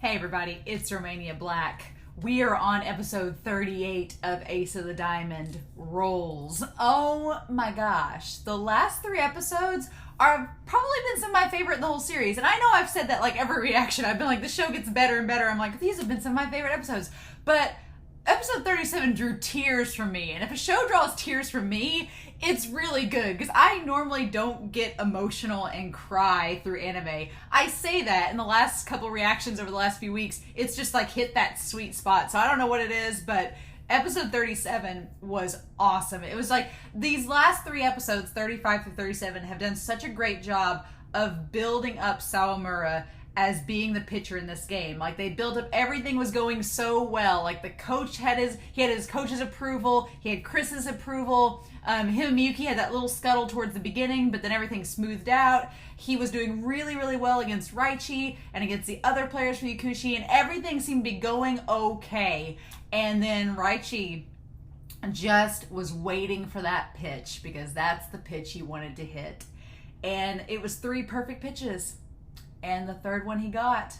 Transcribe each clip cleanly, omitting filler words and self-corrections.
Hey everybody, it's Romania Black. We are on episode 38 of Ace of the Diamond Rolls. Oh my gosh, the last 3 episodes are probably been some of my favorite in the whole series. And I know I've said that like every reaction. I've been like, the show gets better and better. I'm like, these have been some of my favorite episodes. But episode 37 drew tears from me. And if a show draws tears from me, it's really good, because I normally don't get emotional and cry through anime. I say that in the last couple reactions over the last few weeks, it's just like hit that sweet spot. So I don't know what it is, but episode 37 was awesome. It was like these last 3 episodes, 35 through 37, have done such a great job of building up Sawamura as being the pitcher in this game. Like, they built up, everything was going so well. Like, the coach had his coach's approval, he had Chris's approval. Him and Miyuki had that little scuttle towards the beginning, but then everything smoothed out. He was doing really, really well against Raichi and against the other players for Yakushi, and everything seemed to be going okay. And then Raichi just was waiting for that pitch, because that's the pitch he wanted to hit. And it was 3 perfect pitches. And the third one he got.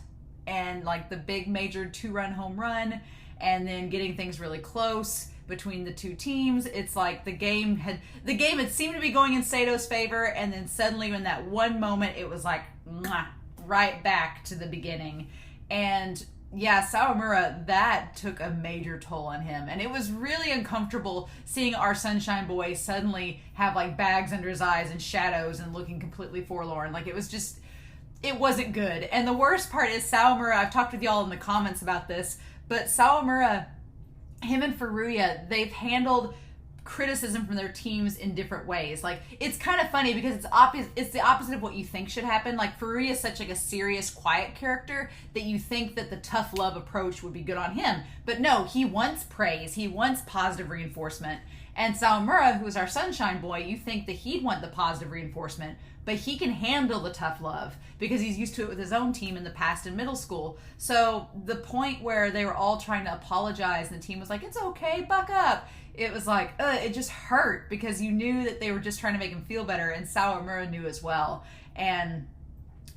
And like the big major 2-run home run, and then getting things really close between the 2 teams. It's like the game had seemed to be going in Sato's favor, and then suddenly in that one moment it was like right back to the beginning. And yeah, Sawamura, that took a major toll on him, and it was really uncomfortable seeing our Sunshine Boy suddenly have like bags under his eyes and shadows and looking completely forlorn. Like, it wasn't good. And the worst part is Sawamura, I've talked with y'all in the comments about this, but Sawamura, him and Furuya, they've handled criticism from their teams in different ways. Like, it's kind of funny because it's the opposite of what you think should happen. Like, Furuya is such like a serious, quiet character that you think that the tough love approach would be good on him. But no, he wants praise. He wants positive reinforcement. And Sawamura, who is our Sunshine Boy, you think that he'd want the positive reinforcement, but he can handle the tough love because he's used to it with his own team in the past in middle school. So the point where they were all trying to apologize and the team was like, it's okay, buck up. It was like, it just hurt because you knew that they were just trying to make him feel better, and Sawamura knew as well. And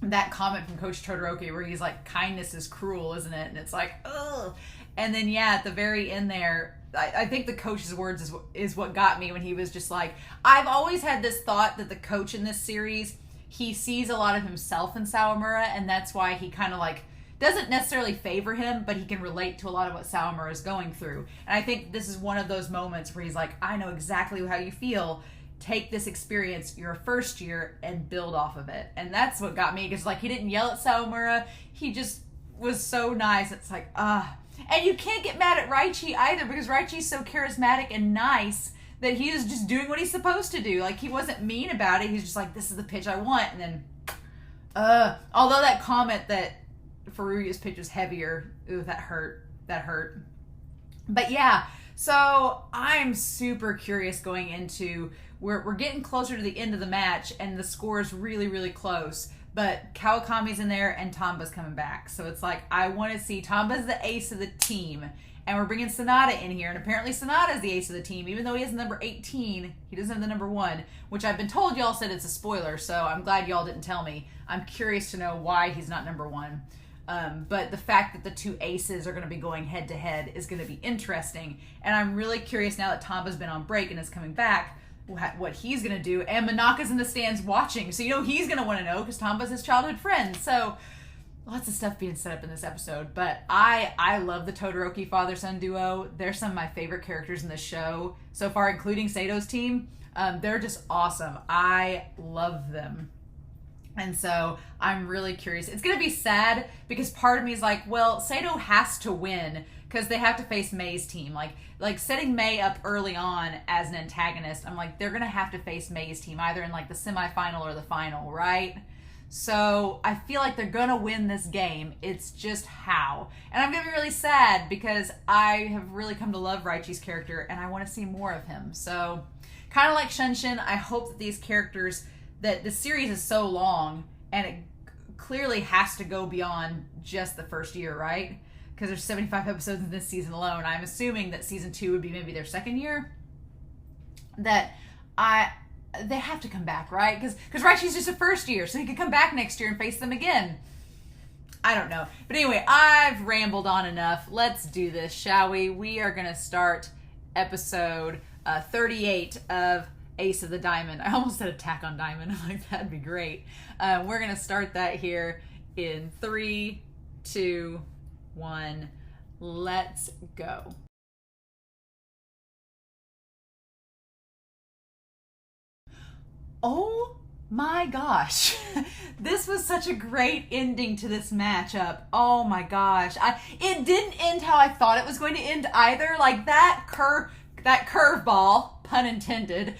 that comment from Coach Todorki where he's like, kindness is cruel, isn't it? And it's like, ugh. And then, yeah, at the very end there, I think the coach's words is what got me, when he was just like, I've always had this thought that the coach in this series, he sees a lot of himself in Sawamura, and that's why he kind of like doesn't necessarily favor him, but he can relate to a lot of what Sawamura is going through. And I think this is one of those moments where he's like, I know exactly how you feel. Take this experience, your first year, and build off of it. And that's what got me, because like, he didn't yell at Sawamura. He just was so nice. It's like, And you can't get mad at Raichi either, because Raichi's so charismatic and nice that he is just doing what he's supposed to do. Like, he wasn't mean about it. He's just like, this is the pitch I want. And then, although that comment that Furuya's pitch was heavier, ooh, that hurt. But yeah, so I'm super curious going into, we're getting closer to the end of the match, and the score is really, really close. But Kawakami's in there, and Tomba's coming back. So it's like, I want to see, Tomba's the ace of the team. And we're bringing Sanada in here. And apparently Sanada's the ace of the team. Even though he has the number 18, he doesn't have the number 1. Which I've been told y'all said it's a spoiler. So I'm glad y'all didn't tell me. I'm curious to know why he's not number 1. But the fact that the 2 aces are going to be going head to head is going to be interesting. And I'm really curious now that Tomba's been on break and is coming back, what he's going to do. And Manaka's in the stands watching, so you know he's going to want to know, because Tomba's his childhood friend. So lots of stuff being set up in this episode. But I love the Todorki father-son duo. They're some of my favorite characters in the show so far, including Sato's team. They're just awesome. I love them. And so I'm really curious. It's going to be sad, because part of me is like, well, Sato has to win, because they have to face Mei's team. Like setting Mei up early on as an antagonist, I'm like, they're going to have to face Mei's team either in like the semifinal or the final, right? So I feel like they're going to win this game. It's just how. And I'm going to be really sad, because I have really come to love Raichi's character, and I want to see more of him. So kind of like Shunshin, I hope that these characters, that the series is so long, and it clearly has to go beyond just the first year, right? Because there's 75 episodes in this season alone. I'm assuming that season 2 would be maybe their second year. That they have to come back, right? Because Raichi's just a first year, so he could come back next year and face them again. I don't know. But anyway, I've rambled on enough. Let's do this, shall we? We are going to start episode 38 of Ace of the Diamond. I almost said Attack on Diamond. I'm like, that'd be great. We're going to start that here in 3, 2, 1. Let's go. Oh my gosh. This was such a great ending to this matchup. Oh my gosh. It didn't end how I thought it was going to end either. Like that curveball, pun intended,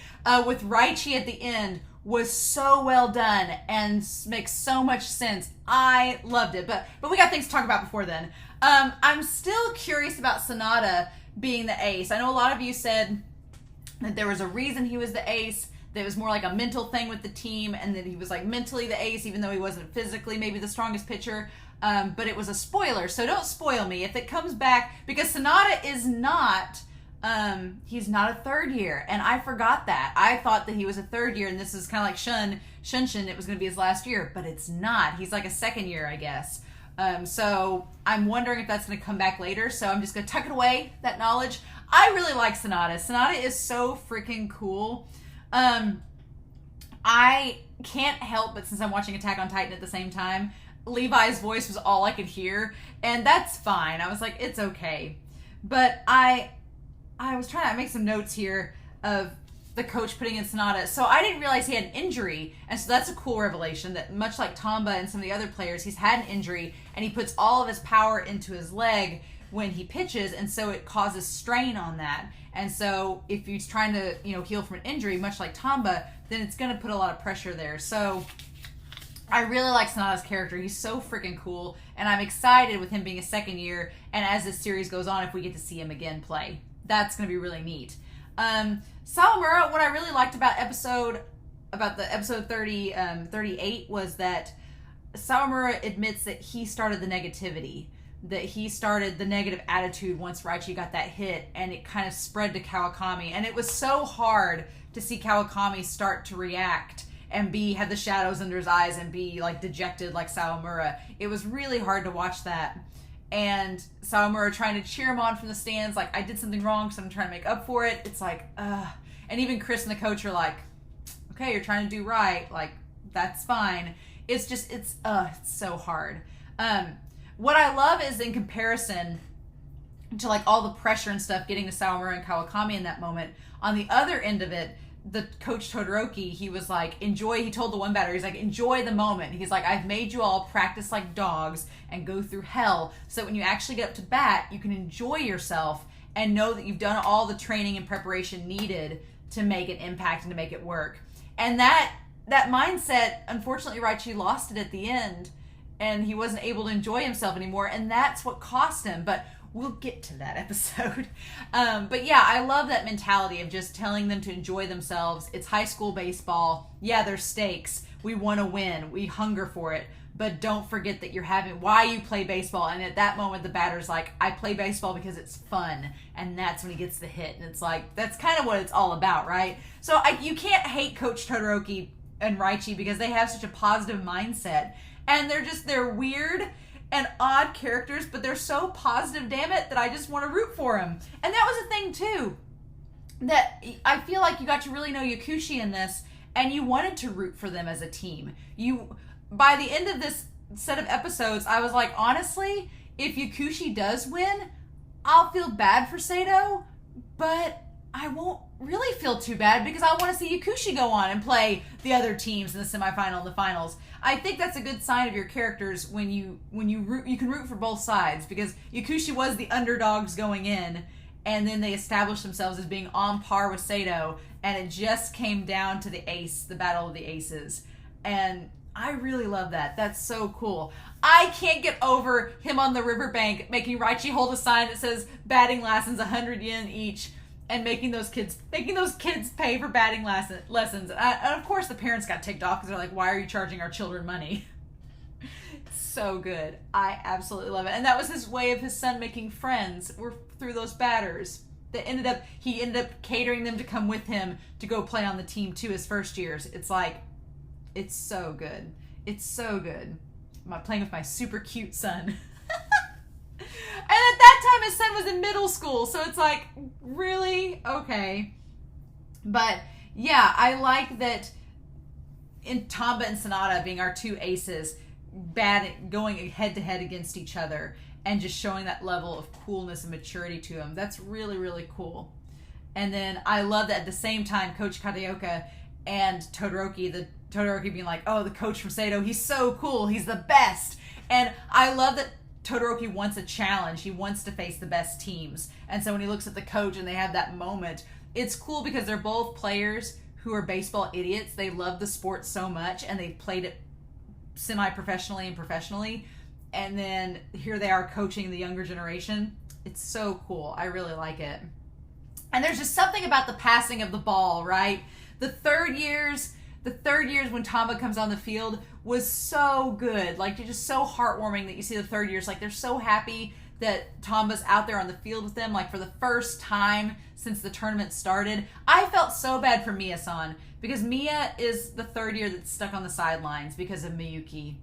with Raichi at the end was so well done and makes so much sense. I loved it. But we got things to talk about before then. I'm still curious about Sanada being the ace. I know a lot of you said that there was a reason he was the ace, that it was more like a mental thing with the team, and that he was like mentally the ace, even though he wasn't physically maybe the strongest pitcher. But it was a spoiler, so don't spoil me if it comes back, because Sanada is not, he's not a third year, and I forgot that. I thought that he was a third year, and this is kind of like Shunshin, it was going to be his last year, but it's not. He's like a second year, I guess. So I'm wondering if that's going to come back later, so I'm just going to tuck it away, that knowledge. I really like Sanada. Sanada is so freaking cool. I can't help but, since I'm watching Attack on Titan at the same time, Levi's voice was all I could hear, and that's fine. I was like, it's okay. But I was trying to make some notes here of the coach putting in Sanada. So I didn't realize he had an injury, and so that's a cool revelation, that much like Tamba and some of the other players, he's had an injury, and he puts all of his power into his leg when he pitches, and so it causes strain on that. And so if he's trying to, heal from an injury, much like Tamba, then it's going to put a lot of pressure there. So I really like Sanada's character. He's so freaking cool, and I'm excited with him being a second year, and as this series goes on, if we get to see him again play. That's going to be really neat. Sawamura, what I really liked about episode 38 was that Sawamura admits that he started the negativity, that he started the negative attitude once Raichi got that hit, and it kind of spread to Kawakami, and it was so hard to see Kawakami start to react and have the shadows under his eyes and be like dejected like Sawamura. It was really hard to watch that, and Sawamura trying to cheer him on from the stands, like, I did something wrong, so I'm trying to make up for it. It's like, and even Chris and the coach are like, okay, you're trying to do right, like, that's fine. It's just, it's so hard. What I love is, in comparison to like all the pressure and stuff getting to Sawamura and Kawakami in that moment, on the other end of it, the coach Todorki, he was like, he told the one batter, he's like, enjoy the moment. He's like, I've made you all practice like dogs and go through hell, so that when you actually get up to bat, you can enjoy yourself and know that you've done all the training and preparation needed to make an impact and to make it work. And that mindset, unfortunately, Raichi lost it at the end, and he wasn't able to enjoy himself anymore, and that's what cost him. But we'll get to that episode. But yeah, I love that mentality of just telling them to enjoy themselves. It's high school baseball. Yeah, there's stakes. We want to win. We hunger for it. But don't forget that why you play baseball. And at that moment, the batter's like, I play baseball because it's fun. And that's when he gets the hit. And it's like, that's kind of what it's all about, right? So you can't hate Coach Todoroki and Raichi because they have such a positive mindset. And they're weird and odd characters, but they're so positive, damn it, that I just want to root for them. And that was a thing, too, that I feel like you got to really know Yakushi in this, and you wanted to root for them as a team. By the end of this set of episodes, I was like, honestly, if Yakushi does win, I'll feel bad for Sato, but I won't really feel too bad because I want to see Yakushi go on and play the other teams in the semifinal and the finals. I think that's a good sign of your characters when you root. You can root for both sides, because Yakushi was the underdogs going in, and then they established themselves as being on par with Sato, and it just came down to the battle of the aces. And I really love that. That's so cool. I can't get over him on the riverbank making Raichi hold a sign that says batting lessons 100 yen each, and making those kids pay for batting lessons. And of course the parents got ticked off because they're like, why are you charging our children money? So good. I absolutely love it. And that was his way of his son making friends, were through those batters. He ended up catering them to come with him to go play on the team too his first years. It's like, it's so good. It's so good. playing with my super cute son. And at that time, his son was in middle school, so it's like, really? Okay. But, yeah, I like that in Tamba and Sanada being our two aces, going head-to-head against each other, and just showing that level of coolness and maturity to them. That's really, really cool. And then I love that at the same time, Coach Kadeoka and Todorki being like, oh, the coach from Sato, he's so cool, he's the best. And I love that Todorki wants a challenge. He wants to face the best teams. And so when he looks at the coach and they have that moment, it's cool because they're both players who are baseball idiots. They love the sport so much and they've played it semi-professionally and professionally. And then here they are coaching the younger generation. It's so cool. I really like it. And there's just something about the passing of the ball, right? The third years when Tamba comes on the field was so good. Like, it's just so heartwarming that you see the third years. Like, they're so happy that Tamba's out there on the field with them, like, for the first time since the tournament started. I felt so bad for Mia-san, because Mia is the third year that's stuck on the sidelines because of Miyuki.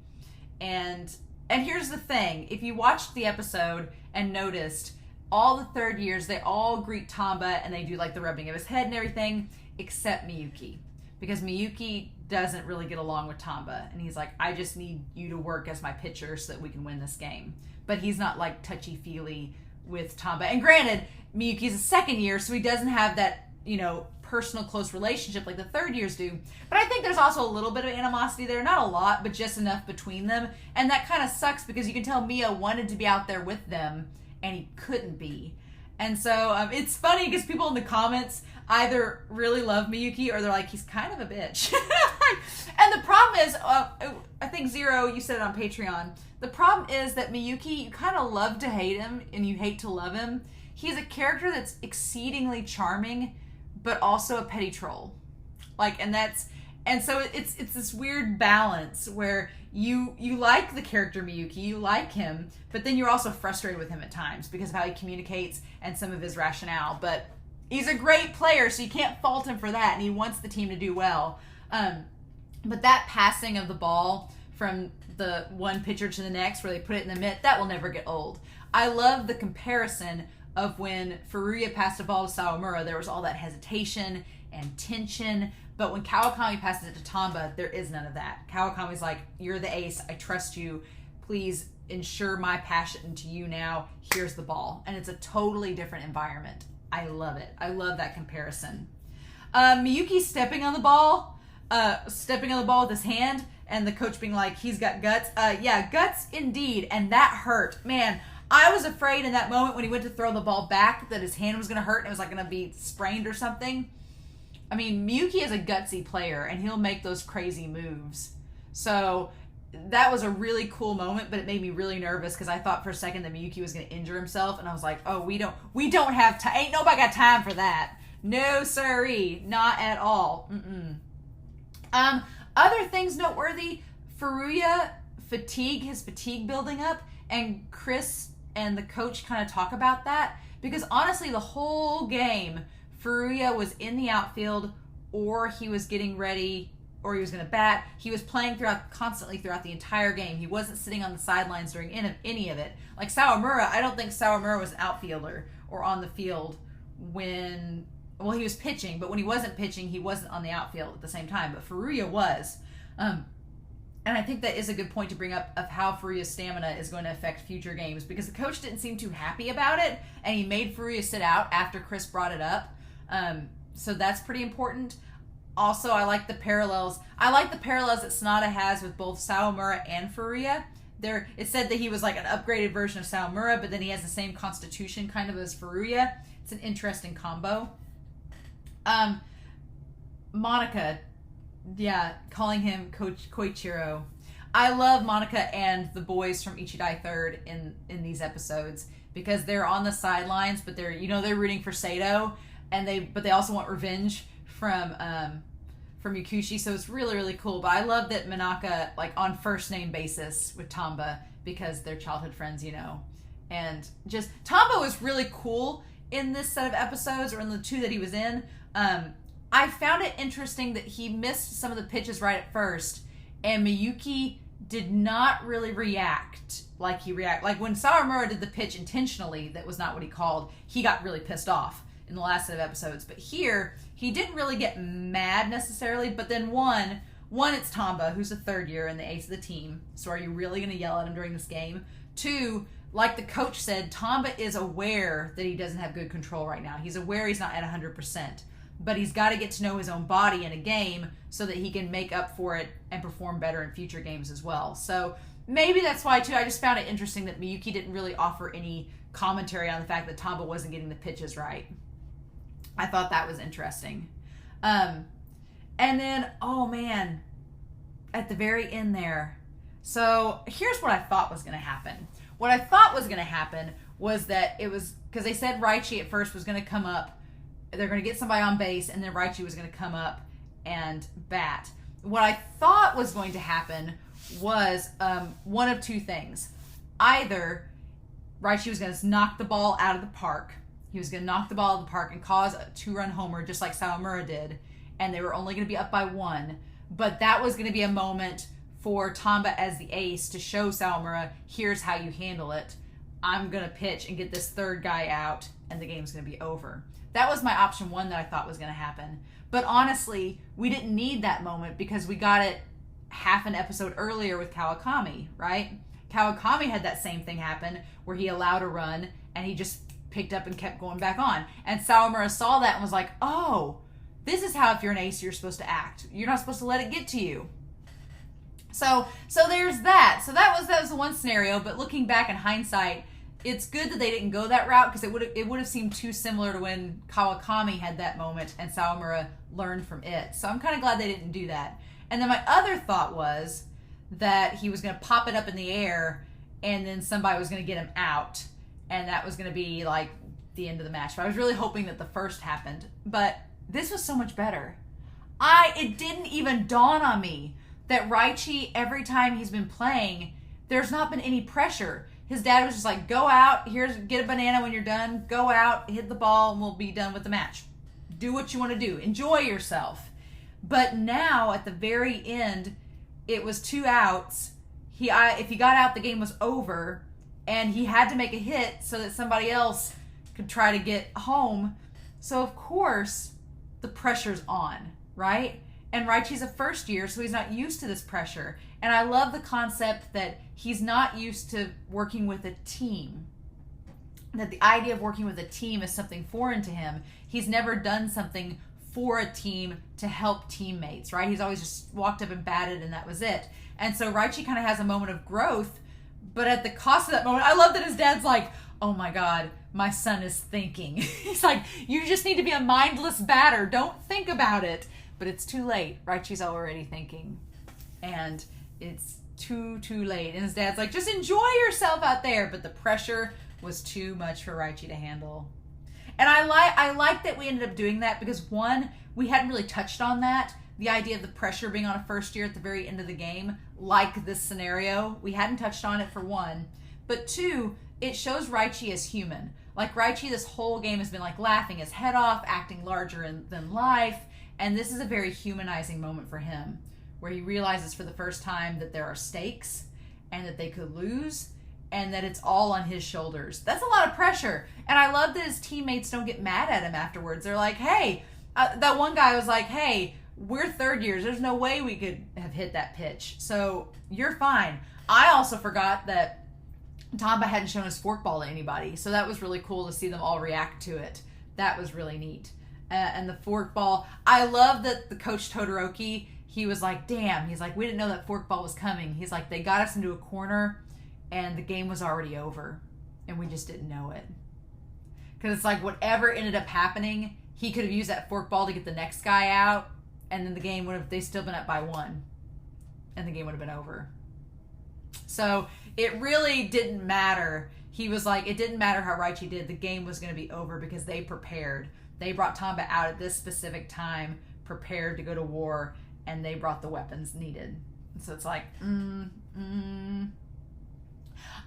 And here's the thing. If you watched the episode and noticed, all the third years, they all greet Tamba and they do, like, the rubbing of his head and everything, except Miyuki. Because Miyuki doesn't really get along with Tamba. And he's like, I just need you to work as my pitcher so that we can win this game. But he's not, like, touchy-feely with Tamba. And granted, Miyuki's a second year, so he doesn't have that, personal close relationship like the third years do. But I think there's also a little bit of animosity there. Not a lot, but just enough between them. And that kind of sucks because you can tell Mia wanted to be out there with them, and he couldn't be. And so it's funny because people in the comments either really love Miyuki or they're like, he's kind of a bitch. And the problem is, I think Zero, you said it on Patreon, the problem is that Miyuki, you kind of love to hate him and you hate to love him. He's a character that's exceedingly charming, but also a petty troll. And so it's this weird balance where you like the character Miyuki, you like him, but then you're also frustrated with him at times because of how he communicates and some of his rationale. But he's a great player, so you can't fault him for that, and he wants the team to do well. But that passing of the ball from the one pitcher to the next where they put it in the mitt, that will never get old. I love the comparison of when Furuya passed the ball to Sawamura, there was all that hesitation and tension. But when Kawakami passes it to Tamba, there is none of that. Kawakami's like, you're the ace. I trust you. Please ensure my passion to you now. Here's the ball. And it's a totally different environment. I love it. I love that comparison. Miyuki stepping on the ball with his hand, and the coach being like, he's got guts. Yeah, guts indeed. And that hurt. Man, I was afraid in that moment when he went to throw the ball back that his hand was going to hurt and it was like going to be sprained or something. I mean, Miyuki is a gutsy player, and he'll make those crazy moves. So that was a really cool moment, but it made me really nervous because I thought for a second that Miyuki was going to injure himself, and I was like, oh, we don't have time. Ain't nobody got time for that. No, sirree. Not at all. Other things noteworthy, Furuya his fatigue building up, and Chris and the coach kind of talk about that, because honestly, the whole game, Furuya was in the outfield, or he was getting ready, or he was going to bat. He was playing constantly throughout the entire game. He wasn't sitting on the sidelines during any of it. Like Sawamura, I don't think Sawamura was an outfielder or on the field when, well, he was pitching, but when he wasn't pitching, he wasn't on the outfield at the same time. But Furuya was. And I think that is a good point to bring up of how Furuya's stamina is going to affect future games, because the coach didn't seem too happy about it, and he made Furuya sit out after Chris brought it up. So that's pretty important. Also, I like the parallels. I like the parallels that Sanada has with both Sawamura and Furuya. It said that he was like an upgraded version of Sawamura, but then he has the same constitution kind of as Furuya. It's an interesting combo. Monica, calling him Coach Koichiro. I love Monica and the boys from Ichidai Third in these episodes because they're on the sidelines, but they're rooting for Sato, but they also want revenge from Yakushi, so it's really, really cool. But I love that Manaka, like, on first name basis with Tamba because they're childhood friends, and just Tamba was really cool in this set of episodes, or in the two that he was in. I found it interesting that he missed some of the pitches right at first, and Miyuki did not really react like he reacted. Like when Sawamura did the pitch intentionally, that was not what he called. He got really pissed off in the last set of episodes. But here, he didn't really get mad necessarily. But then one, it's Tamba, who's the third year and the ace of the team. So are you really going to yell at him during this game? Two, like the coach said, Tamba is aware that he doesn't have good control right now. He's aware he's not at 100%. But he's got to get to know his own body in a game so that he can make up for it and perform better in future games as well. So maybe that's why, too, I just found it interesting that Miyuki didn't really offer any commentary on the fact that Tamba wasn't getting the pitches right. I thought that was interesting. And then, oh man, at the very end there. So here's what I thought was going to happen. What I thought was going to happen was that it was, because they said Raichi at first was going to come up. They're going to get somebody on base, and then Raichi was going to come up and bat. What I thought was going to happen was one of two things. Either Raichi was going to knock the ball out of the park. He was going to knock the ball out of the park and cause a 2-run homer, just like Sawamura did, and they were only going to be up by 1. But that was going to be a moment for Tamba as the ace to show Sawamura, here's how you handle it. I'm going to pitch and get this third guy out, and the game's going to be over. That was my option 1 that I thought was going to happen. But honestly, we didn't need that moment because we got it half an episode earlier with Kawakami, right? Kawakami had that same thing happen where he allowed a run and he just picked up and kept going back on. And Sawamura saw that and was like, oh, this is how if you're an ace you're supposed to act. You're not supposed to let it get to you. So there's that. So that was the one scenario, but looking back in hindsight, it's good that they didn't go that route because it would have seemed too similar to when Kawakami had that moment and Sawamura learned from it. So I'm kind of glad they didn't do that. And then my other thought was that he was going to pop it up in the air and then somebody was going to get him out. And that was going to be like the end of the match. But I was really hoping that the first happened. But this was so much better. It didn't even dawn on me that Raichi, every time he's been playing, there's not been any pressure. His dad was just like, go out, get a banana when you're done, go out, hit the ball, and we'll be done with the match. Do what you want to do. Enjoy yourself. But now, at the very end, it was 2 outs. If he got out, the game was over, and he had to make a hit so that somebody else could try to get home. So, of course, the pressure's on, right? And Raichi's a first year, so he's not used to this pressure. And I love the concept that he's not used to working with a team. That the idea of working with a team is something foreign to him. He's never done something for a team to help teammates, right? He's always just walked up and batted and that was it. And so Raichi kind of has a moment of growth, but at the cost of that moment, I love that his dad's like, oh my God, my son is thinking. He's like, you just need to be a mindless batter. Don't think about it. But it's too late. Raichi's already thinking. And it's too late. And his dad's like, just enjoy yourself out there. But the pressure was too much for Raichi to handle. And I like that we ended up doing that because, one, we hadn't really touched on that. The idea of the pressure being on a first year at the very end of the game, like this scenario. We hadn't touched on it, for one. But two, it shows Raichi as human. Like Raichi this whole game has been like laughing his head off, acting larger than life. And this is a very humanizing moment for him, where he realizes for the first time that there are stakes and that they could lose and that it's all on his shoulders. That's a lot of pressure. And I love that his teammates don't get mad at him afterwards. They're like, hey, that one guy was like, hey, we're third years. There's no way we could have hit that pitch. So you're fine. I also forgot that Tamba hadn't shown his forkball to anybody. So that was really cool to see them all react to it. That was really neat. And the forkball, I love that the coach Todorki, he was like, damn, he's like, we didn't know that forkball was coming. He's like, they got us into a corner and the game was already over and we just didn't know it. Because it's like whatever ended up happening, he could have used that forkball to get the next guy out and then the game would have, they still been up by 1 and the game would have been over. So it really didn't matter. He was like, it didn't matter how Raichi did. The game was going to be over because they prepared. They brought Tamba out at this specific time, prepared to go to war, and they brought the weapons needed. So it's like,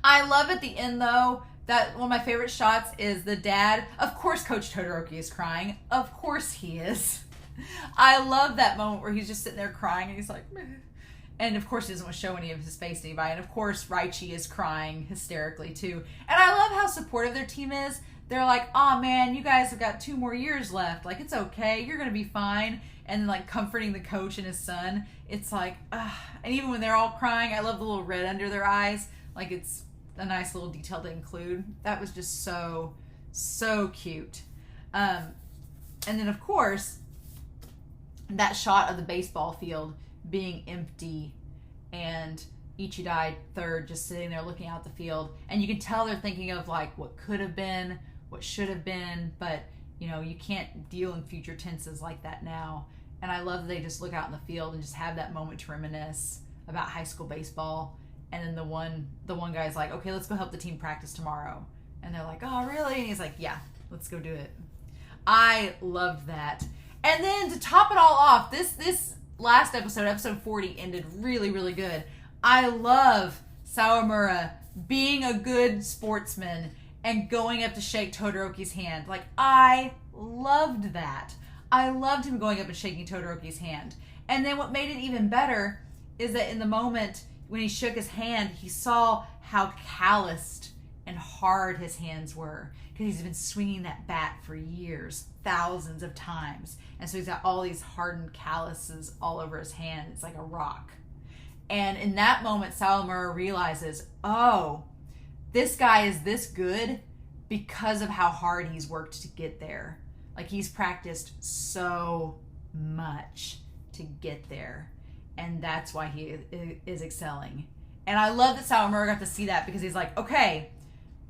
I love at the end, though, that one of my favorite shots is the dad. Of course Coach Todorki is crying. Of course he is. I love that moment where he's just sitting there crying, and he's like, meh. And of course he doesn't want to show any of his face to anybody. And of course Raichi is crying hysterically too. And I love how supportive their team is. They're like, oh man, you guys have got 2 more years left. Like, it's okay. You're going to be fine. And like comforting the coach and his son. It's like, and even when they're all crying, I love the little red under their eyes. Like, it's a nice little detail to include. That was just so, so cute. And then of course, that shot of the baseball field being empty and Ichidai third just sitting there looking out the field. And you can tell they're thinking of like what could have been, what should have been, but you know, you can't deal in future tenses like that now. And I love that they just look out in the field and just have that moment to reminisce about high school baseball. And then the one guy's like, okay, let's go help the team practice tomorrow. And they're like, oh, really? And he's like, yeah, let's go do it. I loved that. And then to top it all off, this last episode, episode 40, ended really, really good. I love Sawamura being a good sportsman and going up to shake Todoroki's hand. Like, I loved that. I loved him going up and shaking Todoroki's hand. And then what made it even better is that in the moment when he shook his hand, he saw how calloused and hard his hands were. Because he's been swinging that bat for years, thousands of times. And so he's got all these hardened calluses all over his hand. It's like a rock. And in that moment, Sawamura realizes, oh, this guy is this good because of how hard he's worked to get there. Like, he's practiced so much to get there. And that's why he is excelling. And I love that Sawamura got to see that because he's like, okay,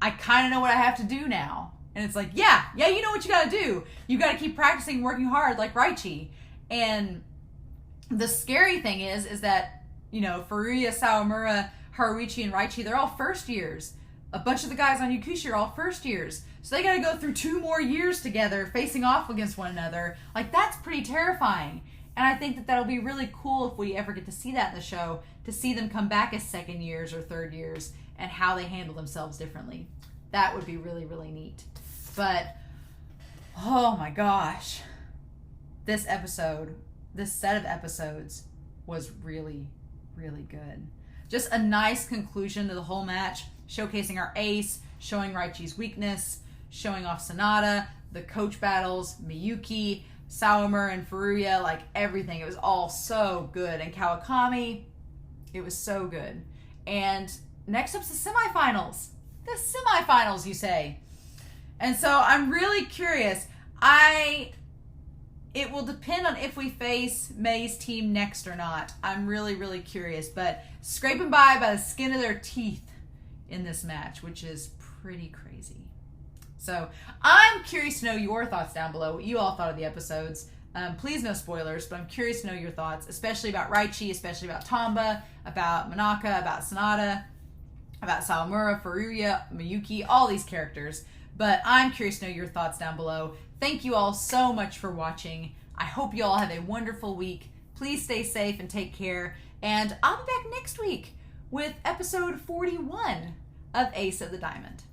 I kind of know what I have to do now. And it's like, yeah, you know what you got to do. You got to keep practicing, working hard like Raichi. And the scary thing is that, you know, Furuya, Sawamura, Haruichi, and Raichi, they're all first years. A bunch of the guys on Yakushi are all first years. So they got to go through 2 more years together facing off against one another. Like, that's pretty terrifying. And I think that that'll be really cool if we ever get to see that in the show, to see them come back as second years or third years and how they handle themselves differently. That would be really, really neat. But, oh my gosh. This episode, this set of episodes was really, really good. Just a nice conclusion to the whole match, showcasing our ace, showing Raichi's weakness, showing off Sanada, the coach battles, Miyuki, Sawamura and Furuya, like everything. It was all so good. And Kawakami, it was so good. And next up's the semifinals. The semifinals, you say. And so I'm really curious. It will depend on if we face May's team next or not. I'm really, really curious. But scraping by the skin of their teeth in this match, which is pretty crazy. So I'm curious to know your thoughts down below, what you all thought of the episodes. Please no spoilers, but I'm curious to know your thoughts, especially about Raichi, especially about Tamba, about Manaka, about Sanada, about Sawamura, Furuya, Miyuki, all these characters. But I'm curious to know your thoughts down below. Thank you all so much for watching. I hope you all have a wonderful week. Please stay safe and take care. And I'll be back next week with episode 41 of Ace of the Diamond.